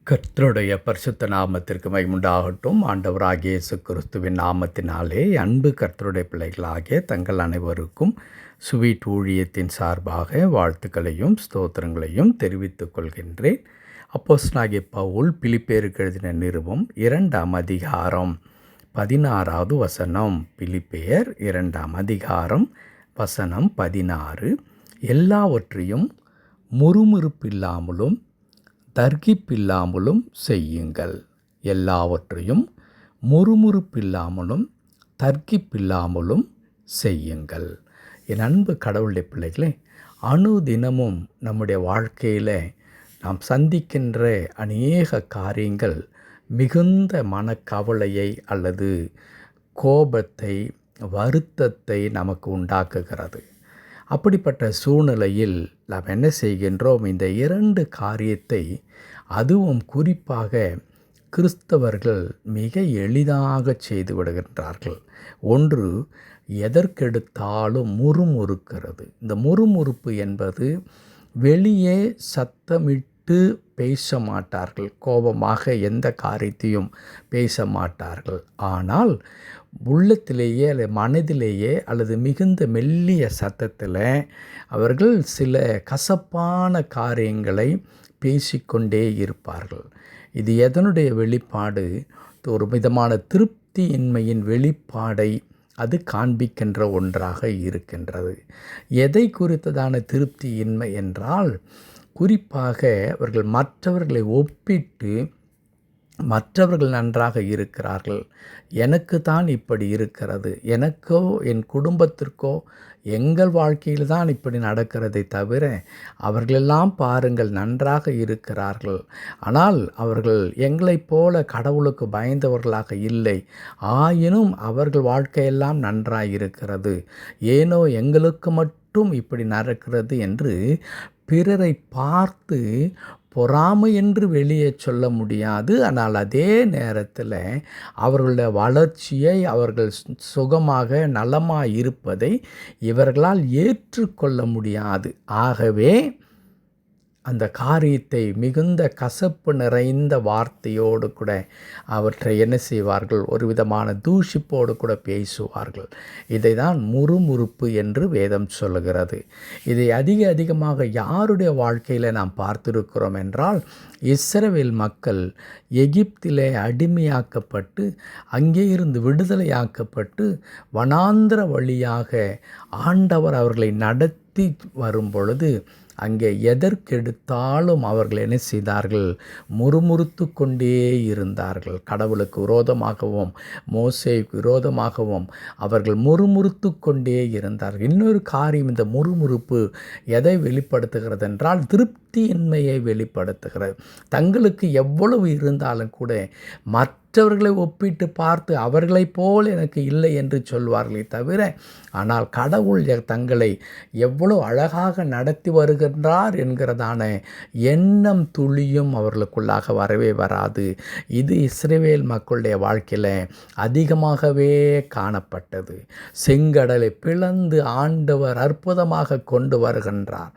கர்த்தருடைய பரிசுத்த நாமத்திற்கு மகிமுண்டாகட்டும். ஆண்டவராகிய இயேசு கிறிஸ்துவின் நாமத்தினாலே அன்பு கர்த்தருடைய பிள்ளைகளாகிய தங்கள் அனைவருக்கும் ஸ்வீட் ஊழியத்தின் சார்பாக வாழ்த்துக்களையும் ஸ்தோத்திரங்களையும் தெரிவித்துக் கொள்கின்றேன். அப்போஸ்தலனாகிய பவுல் பிலிப்பியருக்கு எழுதின நிருபம் 2ஆம் அதிகாரம் 16வது வசனம். பிலிப்பியர் 2ஆம் அதிகாரம் வசனம் 16. எல்லாவற்றையும் முறுமுறுப்பில்லாமலும் தர்கிப்பில்லாமலும் செய்யுங்கள். எல்லாவற்றையும் முறுமுறுப்பில்லாமலும் தர்கிப்பில்லாமலும் செய்யுங்கள். என் அன்பு கடவுளுடைய பிள்ளைகளே, அனுதினமும் நம்முடைய வாழ்க்கையில் நாம் சந்திக்கின்ற அநேக காரியங்கள் மிகுந்த மனக்கவலையை அல்லது கோபத்தை, வருத்தத்தை நமக்கு உண்டாக்குகிறது. அப்படிப்பட்ட சூழ்நிலையில் நாம் என்ன செய்கின்றோம்? இந்த 2 காரியத்தை, அதுவும் குறிப்பாக கிறிஸ்தவர்கள் மிக எளிதாக செய்து விடுகின்றார்கள். ஒன்று, எதற்கெடுத்தாலும் முறுமுறுக்கிறது. இந்த முறுமுறுப்பு என்பது வெளியே சத்தமிட்டு பேச மாட்டார்கள், கோபமாக எந்த காரியத்தையும் பேச மாட்டார்கள். ஆனால் உள்ளத்திலேயே அல்லது மனதிலேயே அல்லது மிகுந்த மெல்லிய சத்தத்தில் அவர்கள் சில கசப்பான காரியங்களை பேசிக்கொண்டே இருப்பார்கள். இது எதனுடைய வெளிப்பாடு? ஒரு விதமான திருப்தியின்மையின் வெளிப்பாடை அது காண்பிக்கின்ற ஒன்றாக இருக்கின்றது. எதை குறித்ததான திருப்தியின்மை என்றால், குறிப்பாக அவர்கள் மற்றவர்களை ஒப்பிட்டு, மற்றவர்கள் நன்றாக இருக்கிறார்கள், எனக்கு தான் இப்படி இருக்கிறது, எனக்கோ என் குடும்பத்திற்கோ எங்கள் வாழ்க்கையில் தான் இப்படி நடக்கிறதை தவிர அவர்களெல்லாம் பாருங்கள் நன்றாக இருக்கிறார்கள், ஆனால் அவர்கள் எங்களைப் போல கடவுளுக்கு பயந்தவர்களாக இல்லை, ஆயினும் அவர்கள் வாழ்க்கையெல்லாம் நன்றாக இருக்கிறது, ஏனோ எங்களுக்கு மட்டும் இப்படி நடக்கிறது என்று பிறரை பார்த்து பொறாமை என்று வெளியே சொல்ல முடியாது. ஆனால் அதே நேரத்தில் அவர்களுடைய வளர்ச்சியை, அவர்கள் சுகமாக நலமாக இருப்பதை இவர்களால் ஏற்றுக்கொள்ள முடியாது. ஆகவே அந்த காரியத்தை மிகுந்த கசப்பு நிறைந்த வார்த்தையோடு கூட அவற்றை என்ன செய்வார்கள்? ஒரு விதமான தூஷிப்போடு கூட பேசுவார்கள். இதை தான் முறுமுறுப்பு என்று வேதம் சொல்லுகிறது. இதை அதிகமாக யாருடைய வாழ்க்கையில் நாம் பார்த்திருக்கிறோம் என்றால், இஸ்ரவேல் மக்கள் எகிப்திலே அடிமையாக்கப்பட்டு அங்கே இருந்து விடுதலையாக்கப்பட்டு வனாந்திர வழியாக ஆண்டவர் அவர்களை நடத்தி வரும் பொழுது அங்கே எதற்கெடுத்தாலும் அவர்கள் என்ன செய்தார்கள்? முறுமுறுத்து கொண்டே இருந்தார்கள். கடவுளுக்கு விரோதமாகவும் மோசேக்கு விரோதமாகவும் அவர்கள் முறுமுறுத்து கொண்டே இருந்தார்கள். இன்னொரு காரியம், இந்த முறுமுறுப்பு எதை வெளிப்படுத்துகிறது என்றால், திருப்தியின்மையை வெளிப்படுத்துகிறது. தங்களுக்கு எவ்வளவு இருந்தாலும் கூட மற்றவர்களை ஒப்பிட்டு பார்த்து அவர்களைப் போல் எனக்கு இல்லை என்று சொல்வார்களே தவிர, ஆனால் கடவுள் தங்களை எவ்வளோ அழகாக நடத்தி வருகின்றார் என்கிறதான எண்ணம் துளியும் அவர்களுக்குள்ளாக வரவே வராது. இது இஸ்ரவேல் மக்களுடைய வாழ்க்கையில் அதிகமாகவே காணப்பட்டது. செங்கடலை பிளந்து ஆண்டவர் அற்புதமாக கொண்டு வருகின்றார்.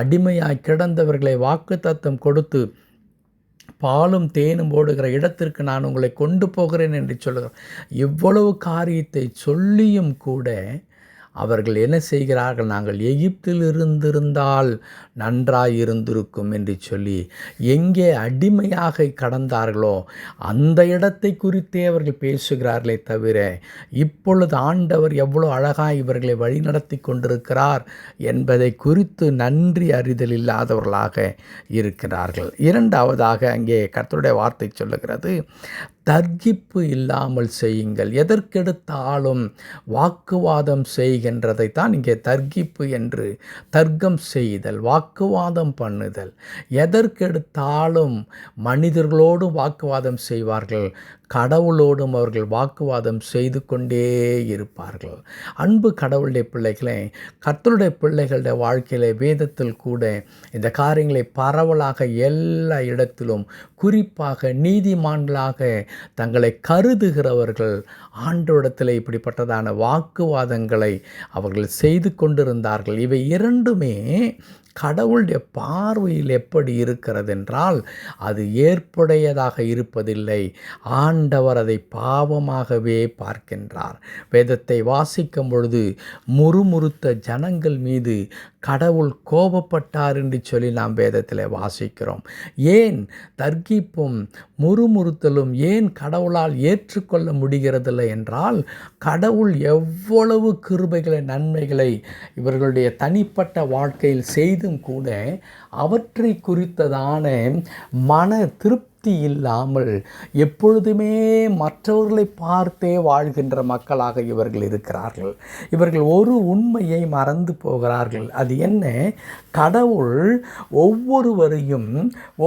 அடிமையாய் கிடந்தவர்களை வாக்குத்தத்தம் கொடுத்து பாலும் தேனும் ஓடுகிற இடத்திற்கு நான் உங்களை கொண்டு போகிறேன் என்று சொல்லுகிறார். இவ்வளவு காரியத்தை சொல்லியும் கூட அவர்கள் என்ன செய்கிறார்கள்? நாங்கள் எகிப்தில் இருந்திருந்தால் நன்றாயிருந்திருக்கும் என்று சொல்லி எங்கே அடிமையாக கடந்தார்களோ அந்த இடத்தை குறித்தே அவர்கள் பேசுகிறார்களே தவிர, இப்பொழுது ஆண்டவர் எவ்வளோ அழகாக இவர்களை வழிநடத்தி கொண்டிருக்கிறார் என்பதை குறித்து நன்றி அறிதல் இல்லாதவர்களாக இருக்கிறார்கள். இரண்டாவதாக அங்கே கர்த்தருடைய வார்த்தை சொல்லுகிறது, தர்கிப்பு இல்லாமல் செய்யுங்கள். எதற்கெடுத்தாலும் வாக்குவாதம் செய்கின்றதை தான் இங்கே தர்கிப்பு என்று, தர்க்கம் செய்தல், வாக்குவாதம் பண்ணுதல். எதற்கெடுத்தாலும் மனிதர்களோடும் வாக்குவாதம் செய்வார்கள், கடவுளோடும் அவர்கள் வாக்குவாதம் செய்து கொண்டே இருப்பார்கள். அன்பு கடவுளுடைய பிள்ளைகளே, கர்த்தருடைய பிள்ளைகளுடைய வாழ்க்கையிலே வேதத்தில் கூட இந்த காரியங்களை பரவலாக எல்லா இடத்திலும், குறிப்பாக நீதிமான்களாக தங்களை கருதுகிறவர்கள் ஆண்டவரிடத்தில் இப்படிப்பட்டதான வாக்குவாதங்களை அவர்கள் செய்து கொண்டிருந்தார்கள். இவை இரண்டுமே கடவுளுடைய பார்வையில் எப்படி இருக்கிறது என்றால் அது ஏற்புடையதாக இருப்பதில்லை. ஆண்டவர் அதை பாவமாகவே பார்க்கின்றார். வேதத்தை வாசிக்கும் பொழுது முறுமுறுத்த ஜனங்கள் மீது கடவுள் கோபப்பட்டார் என்று சொல்லி நாம் வேதத்தில் வாசிக்கிறோம். ஏன் தர்கிப்பும் முறுமுறுத்தலும் ஏன் கடவுளால் ஏற்றுக்கொள்ள முடிகிறதில்லை என்றால், கடவுள் எவ்வளவு கிருபைகளை நன்மைகளை இவர்களுடைய தனிப்பட்ட வாழ்க்கையில் செய்தும் கூட அவற்றை குறித்ததான மன திருப்தி இல்லாமல் எப்பொழுதுமே மற்றவர்களை பார்த்தே வாழ்கின்ற மக்களாக இவர்கள் இருக்கிறார்கள். இவர்கள் ஒரு உண்மையை மறந்து போகிறார்கள். அது என்ன? கடவுள் ஒவ்வொருவரையும்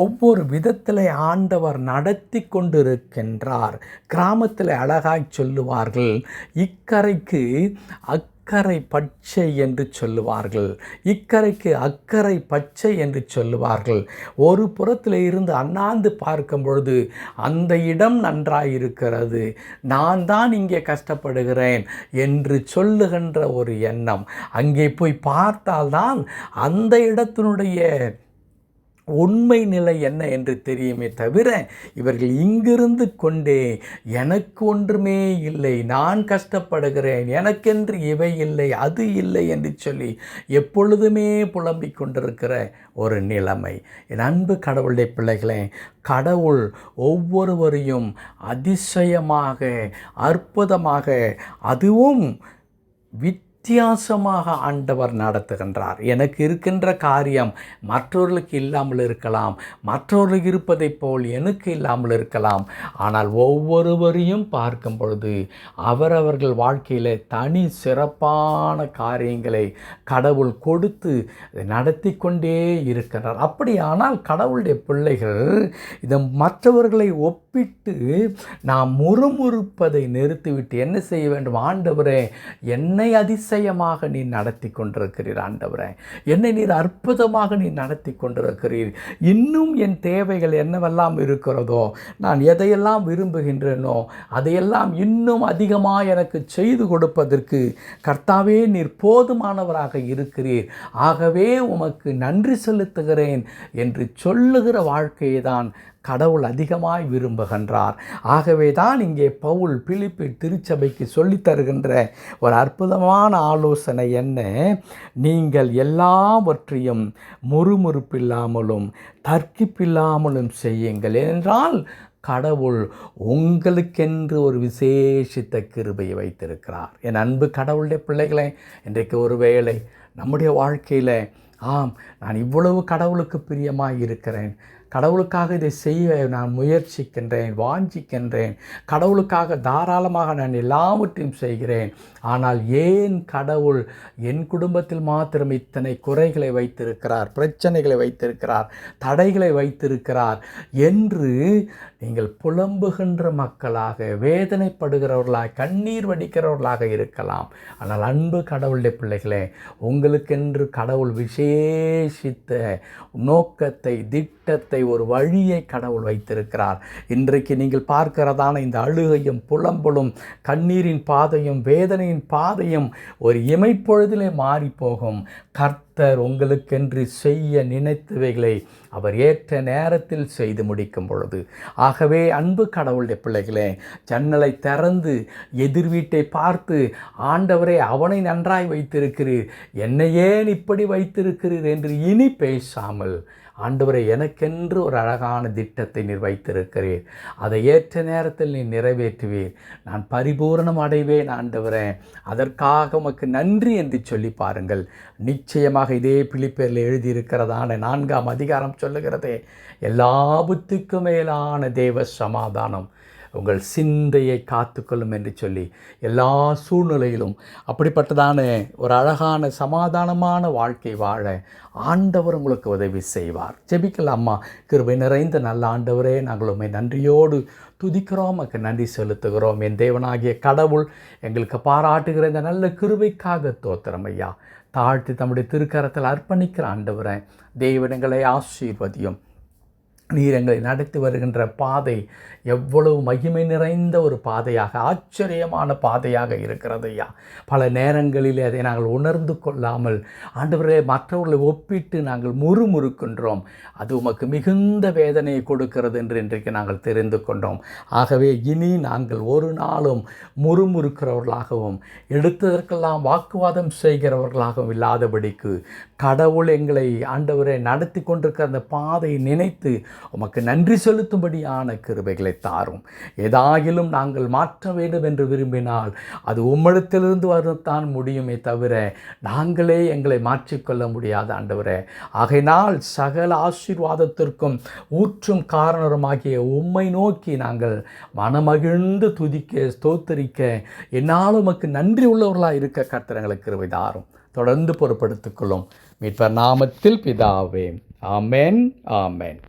ஒவ்வொரு விதத்தில் ஆண்டவர் நடத்தி கொண்டிருக்கின்றார். கிராமத்தில் அழகாய் சொல்லுவார்கள், இக்கரைக்கு அக்கரை பச்சை என்று சொல்லுவார்கள், இக்கரைக்கு அக்கரை பச்சை என்று சொல்லுவார்கள். ஒரு புறத்தில் இருந்து அண்ணாந்து பார்க்கும் பொழுது அந்த இடம் நன்றாயிருக்கிறது, நான் தான் இங்கே கஷ்டப்படுகிறேன் என்று சொல்லுகின்ற ஒரு எண்ணம். அங்கே போய் பார்த்தால்தான் அந்த இடத்தினுடைய உண்மை நிலை என்ன என்று தெரியுமே தவிர, இவர்கள் இங்கிருந்து கொண்டே எனக்கு ஒன்றுமே இல்லை, நான் கஷ்டப்படுகிறேன், எனக்கென்று இவை இல்லை அது இல்லை என்று சொல்லி எப்பொழுதுமே புலம்பிக் கொண்டிருக்கிற ஒரு நிலைமை. என் அன்பு கடவுளுடைய பிள்ளைகளே, கடவுள் ஒவ்வொருவரையும் அதிசயமாக அற்புதமாக அதுவும் வித்தியாசமாக ஆண்டவர் நடத்துகின்றார். எனக்கு இருக்கின்ற காரியம் மற்றவர்களுக்கு இல்லாமல் இருக்கலாம், மற்றவர்களுக்கு இருப்பதைப் போல் எனக்கு இல்லாமல் இருக்கலாம். ஆனால் ஒவ்வொருவரையும் பார்க்கும் பொழுது அவரவர்கள் வாழ்க்கையில் தனி சிறப்பான காரியங்களை கடவுள் கொடுத்து நடத்தி கொண்டே இருக்கிறார். அப்படியானால் கடவுளுடைய பிள்ளைகள் இதை மற்றவர்களை ஒப்பிட்டு நாம் முறுமுறுப்பதை நிறுத்திவிட்டு என்ன செய்ய வேண்டும்? ஆண்டவரே, என்னை அதிசயமாக நீ நடத்தி கொண்டிருக்கிறீர். ஆண்டவரே, என்னை நீர் அற்புதமாக நீ நடத்தி கொண்டிருக்கிறீர். இன்னும் என் தேவைகள் என்னவெல்லாம் இருக்கிறதோ, நான் எதையெல்லாம் விரும்புகின்றேனோ அதையெல்லாம் இன்னும் அதிகமாக எனக்கு செய்து கொடுப்பதற்கு கர்த்தாவே நீர் போதுமானவராக இருக்கிறீர். ஆகவே உமக்கு நன்றி செலுத்துகிறேன் என்று சொல்லுகிற வாழ்க்கையை தான் கடவுள் அதிகமாய் விரும்புகின்றார். ஆகவே தான் இங்கே பவுல் பிலிப்பி திருச்சபைக்கு சொல்லித் தருகின்ற ஒரு அற்புதமான ஆலோசனை என்ன? நீங்கள் எல்லாவற்றையும் முறுமுறுப்பில்லாமலும் தர்க்கிப்பில்லாமலும் செய்யுங்கள். என்றால் கடவுள் உங்களுக்கென்று ஒரு விசேஷித்த கிருபையை வைத்திருக்கிறார். என் அன்பு கடவுளுடைய பிள்ளைகளே, இன்றைக்கு ஒரு வேளை நம்முடைய வாழ்க்கையில் நான் இவ்வளவு கடவுளுக்கு பிரியமாக இருக்கிறேன், கடவுளுக்காக இதை செய்ய நான் முயற்சிக்கின்றேன், வாஞ்சிக்கின்றேன், கடவுளுக்காக தாராளமாக நான் எல்லாவற்றையும் செய்கிறேன். ஆனால் ஏன் கடவுள் என் குடும்பத்தில் மாத்திரம் இத்தனை குறைகளை வைத்திருக்கிறார், பிரச்சனைகளை வைத்திருக்கிறார், தடைகளை வைத்திருக்கிறார் என்று நீங்கள் புலம்புகின்ற மக்களாக, வேதனைப்படுகிறவர்களாக, கண்ணீர் வடிக்கிறவர்களாக இருக்கலாம். ஆனால் அன்பு கடவுளுடைய பிள்ளைகளே, உங்களுக்கென்று கடவுள் விசேஷித்த நோக்கத்தை, திட்டத்தை, ஒரு வழியை கடவுள் வைத்திருக்கிறார். இன்றைக்கு நீங்கள் பார்க்கிறதான இந்த அழுகையும் புலம்பலும் கண்ணீரின் பாதையும் வேதனையின் பாதையும் ஒரு இமைப்பொழுதிலே மாறி போகும். கர்த்தர் உங்களுக்கென்று செய்ய நினைத்தவைகளை அவர் ஏற்ற நேரத்தில் செய்து முடிக்கும் பொழுது. ஆகவே அன்பு கடவுளுடைய பிள்ளைகளே, ஜன்னலை திறந்து எதிர் வீட்டை பார்த்து, ஆண்டவரே அவனை நன்றாய் வைத்திருக்கிறீர், என்னை ஏன் இப்படி வைத்திருக்கிறீர் என்று இனி பேசாமல், ஆண்டவரே எனக்கென்று ஒரு அழகான திட்டத்தை நீர் வைத்திருக்கிறீர், அதை ஏற்ற நேரத்தில் நீ நிறைவேற்றுவீர், நான் பரிபூரணம் அடைவேன் ஆண்டவரே, அதற்காக உமக்கு நன்றி என்று சொல்லி பாருங்கள். நிச்சயமாக இதே பிலிப்பியரில் எழுதியிருக்கிறதான 4ஆம் அதிகாரம் சொல்லுகிறதே, எல்லா புத்திக்கும் மேலான தேவ சமாதானம் உங்கள் சிந்தையை காத்துக்கொள்ளும் என்று சொல்லி எல்லா சூழ்நிலையிலும் அப்படிப்பட்டதான ஒரு அழகான சமாதானமான வாழ்க்கை வாழ ஆண்டவர் உங்களுக்கு உதவி செய்வார். ஜெபிக்கலாமா? கிருபை நிறைந்த நல்ல ஆண்டவரே, நாங்கள் உம்மை நன்றியோடு துதிக்கிறோம், உமக்கு நன்றி செலுத்துகிறோம். என் தேவனாகிய கடவுள் எங்களுக்கு பாராட்டுகிற இந்த நல்ல கிருபைக்காக தோத்திரம் ஐயா. தாழ்த்தி தம்முடைய திருக்கரத்தில் அர்ப்பணிக்கிற ஆண்டவரே, தேவனங்களை ஆசீர்வதியும். நீர் எங்களை நடத்தி வருகின்ற பாதை எவ்வளவு மகிமை நிறைந்த ஒரு பாதையாக, ஆச்சரியமான பாதையாக இருக்கிறது ஐயா. பல நேரங்களில் அதை நாங்கள் உணர்ந்து கொள்ளாமல் ஆண்டவரே மற்றவர்களை ஒப்பிட்டு நாங்கள் முறுமுறுக்கின்றோம். அது உமக்கு மிகுந்த வேதனையை கொடுக்கிறது என்று இன்றைக்கு நாங்கள் தெரிந்து கொண்டோம். ஆகவே இனி நாங்கள் ஒரு நாளும் முறுமுறுக்கிறவர்களாகவும் எடுத்ததற்கெல்லாம் வாக்குவாதம் செய்கிறவர்களாகவும் இல்லாதபடிக்கு கடவுள் எங்களை ஆண்டவரை நடத்தி கொண்டிருக்கிற அந்த பாதையை நினைத்து உமக்கு நன்றி செலுத்தும்படியான கிருபைகளை தாரும். ஏதாகிலும் நாங்கள் மாற்ற வேண்டும் என்று விரும்பினால் அது உம்மிடத்திலிருந்து வரத்தான் முடியுமே தவிர நாங்களே எங்களை மாற்றிக்கொள்ள முடியாது ஆண்டவரே. ஆகையினால் சகல ஆசீர்வாதத்திற்கும் ஊற்றும் காரணமாகிய உம்மை நோக்கி நாங்கள் மனமகிழ்ந்து துதிக்க ஸ்தோத்தரிக்க என்னால் உமக்கு நன்றி உள்ளவர்களாக இருக்க கர்த்தர் எங்களுக்கு கிருபை தாரும். தொடர்ந்து பொறுப்படுத்திக் கொள்ளும் மீட்பர் நாமத்தில் பிதாவே. ஆமென், ஆமென்.